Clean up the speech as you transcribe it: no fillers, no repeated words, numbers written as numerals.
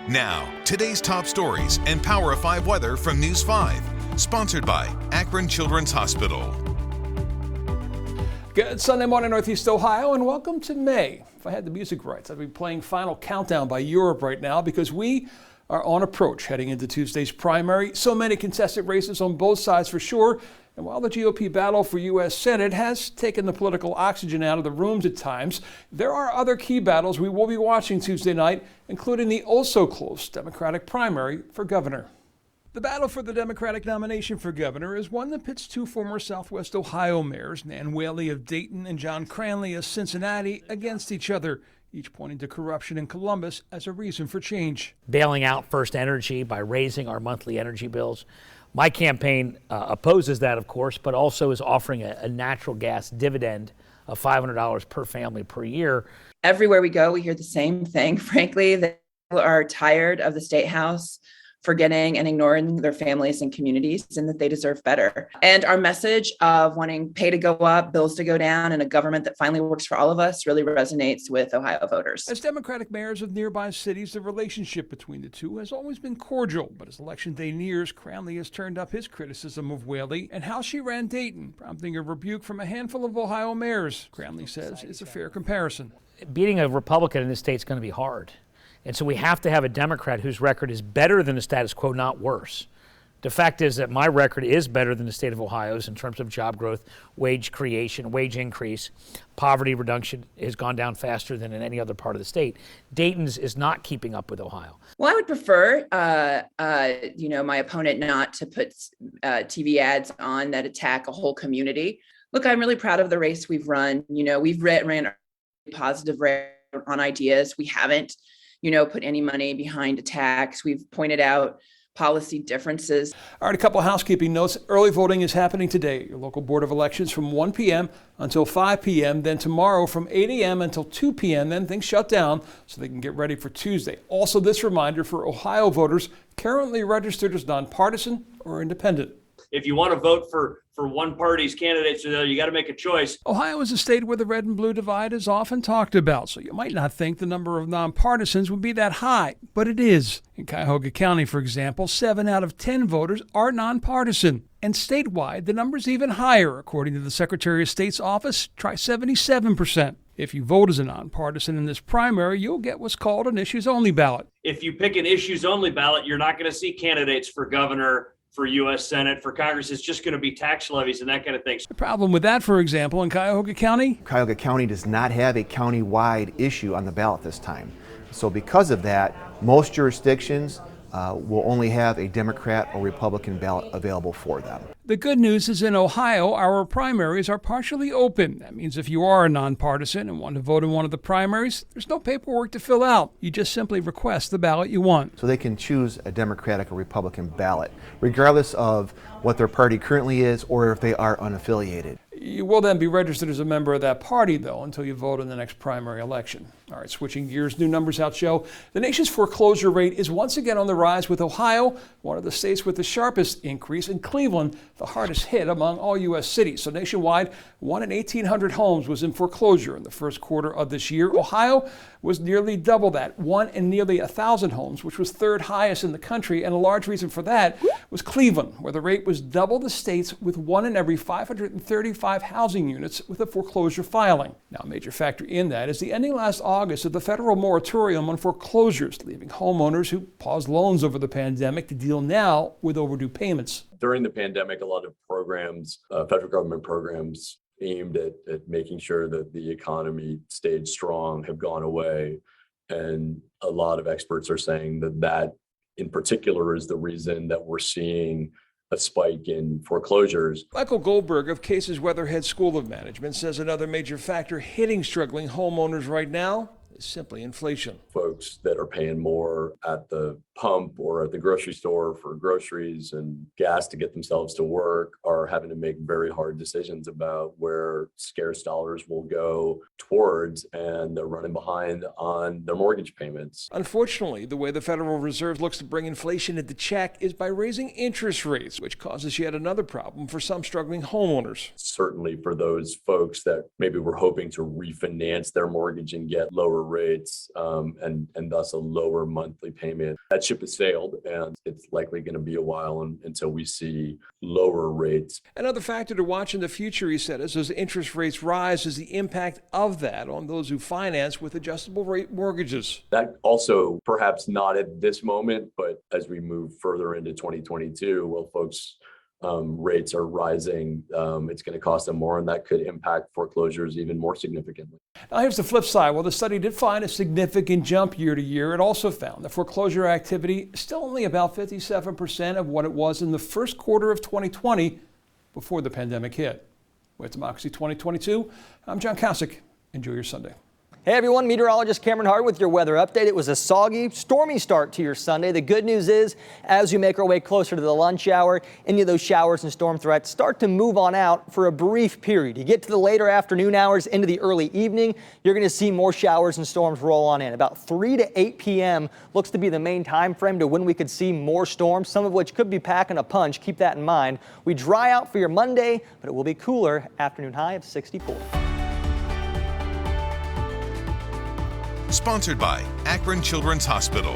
Now, today's top stories and Power of 5 weather from News 5. Sponsored by Akron Children's Hospital. Good Sunday morning, Northeast Ohio, and welcome to May. If I had the music rights, I'd be playing Final Countdown by Europe right now because we are on approach heading into Tuesday's primary. So many contested races on both sides for sure. And while the GOP battle for U.S. Senate has taken the political oxygen out of the rooms at times, there are other key battles we will be watching Tuesday night, including the also-close Democratic primary for governor. The battle for the Democratic nomination for governor is one that pits two former Southwest Ohio mayors, Nan Whaley of Dayton and John Cranley of Cincinnati, against each other, each pointing to corruption in Columbus as a reason for change. Bailing out First Energy by raising our monthly energy bills. My campaign opposes that, of course, but also is offering a natural gas dividend of $500 per family per year. Everywhere we go, we hear the same thing. Frankly, they are tired of the State House forgetting and ignoring their families and communities, and that they deserve better. And our message of wanting pay to go up, bills to go down, and a government that finally works for all of us really resonates with Ohio voters. As Democratic mayors of nearby cities, the relationship between the two has always been cordial. But as Election Day nears, Cranley has turned up his criticism of Whaley and how she ran Dayton, prompting a rebuke from a handful of Ohio mayors. Cranley says it's a fair comparison. Beating a Republican in this state is going to be hard. And so we have to have a Democrat whose record is better than the status quo, not worse. The fact is that my record is better than the state of Ohio's in terms of job growth, wage creation, wage increase. Poverty reduction has gone down faster than in any other part of the state. Dayton's is not keeping up with Ohio. Well, I would prefer, my opponent not to put TV ads on that attack a whole community. Look, I'm really proud of the race we've run. We've ran a positive race on ideas. We haven't put any money behind attacks. We've pointed out policy differences. All right, a couple of housekeeping notes. Early voting is happening today at your local Board of Elections from 1 p.m. until 5 p.m. Then tomorrow from 8 a.m. until 2 p.m. Then things shut down so they can get ready for Tuesday. Also, this reminder for Ohio voters currently registered as nonpartisan or independent. If you want to vote for one party's candidates, you got to make a choice. Ohio is a state where the red and blue divide is often talked about, so you might not think the number of nonpartisans would be that high, but it is. In Cuyahoga County, for example, 7 out of 10 voters are nonpartisan. And statewide, the number's even higher. According to the Secretary of State's office, try 77%. If you vote as a nonpartisan in this primary, you'll get what's called an issues-only ballot. If you pick an issues-only ballot, you're not going to see candidates for governor, for U.S. Senate, for Congress. It's just going to be tax levies and that kind of thing. The problem with that, for example, in Cuyahoga County? Cuyahoga County does not have a county-wide issue on the ballot this time. So because of that, most jurisdictions will only have a Democrat or Republican ballot available for them. The good news is in Ohio, our primaries are partially open. That means if you are a nonpartisan and want to vote in one of the primaries, there's no paperwork to fill out. You just simply request the ballot you want. So they can choose a Democratic or Republican ballot, regardless of what their party currently is or if they are unaffiliated. You will then be registered as a member of that party, though, until you vote in the next primary election. All right, switching gears, new numbers out show the nation's foreclosure rate is once again on the rise, with Ohio one of the states with the sharpest increase, and Cleveland the hardest hit among all U.S. cities. So nationwide, 1 in 1,800 homes was in foreclosure in the first quarter of this year. Ohio was nearly double that, 1 in nearly 1,000 homes, which was third highest in the country. And a large reason for that was Cleveland, where the rate was double the state's, with 1 in every 535 housing units with a foreclosure filing. Now, a major factor in that is the ending last August of the federal moratorium on foreclosures, leaving homeowners who paused loans over the pandemic to deal now with overdue payments. During the pandemic, a lot of programs, federal government programs aimed at making sure that the economy stayed strong have gone away. And a lot of experts are saying that in particular is the reason that we're seeing a spike in foreclosures. Michael Goldberg of Case's Weatherhead School of Management says another major factor hitting struggling homeowners right now is simply inflation. Folks that are paying more at the pump or at the grocery store for groceries and gas to get themselves to work are having to make very hard decisions about where scarce dollars will go towards, and they're running behind on their mortgage payments. Unfortunately, the way the Federal Reserve looks to bring inflation into check is by raising interest rates, which causes yet another problem for some struggling homeowners. Certainly for those folks that maybe were hoping to refinance their mortgage and get lower rates and thus a lower monthly payment. That ship has sailed, and it's likely going to be a while until we see lower rates. Another factor to watch in the future, he said, as those interest rates rise, is the impact of that on those who finance with adjustable rate mortgages. That also, perhaps not at this moment, but as we move further into 2022, well, folks, rates are rising, it's going to cost them more, and that could impact foreclosures even more significantly. Now here's the flip side. While the study did find a significant jump year to year, it also found that foreclosure activity is still only about 57% of what it was in the first quarter of 2020 before the pandemic hit. With Democracy 2022, I'm John Kosick. Enjoy your Sunday. Hey everyone, meteorologist Cameron Hart with your weather update. It was a soggy, stormy start to your Sunday. The good news is, as we make our way closer to the lunch hour, any of those showers and storm threats start to move on out for a brief period. You get to the later afternoon hours into the early evening, you're going to see more showers and storms roll on in. About 3 to 8 p.m. looks to be the main time frame to when we could see more storms, some of which could be packing a punch. Keep that in mind. We dry out for your Monday, but it will be cooler. Afternoon high of 64. Sponsored by Akron Children's Hospital.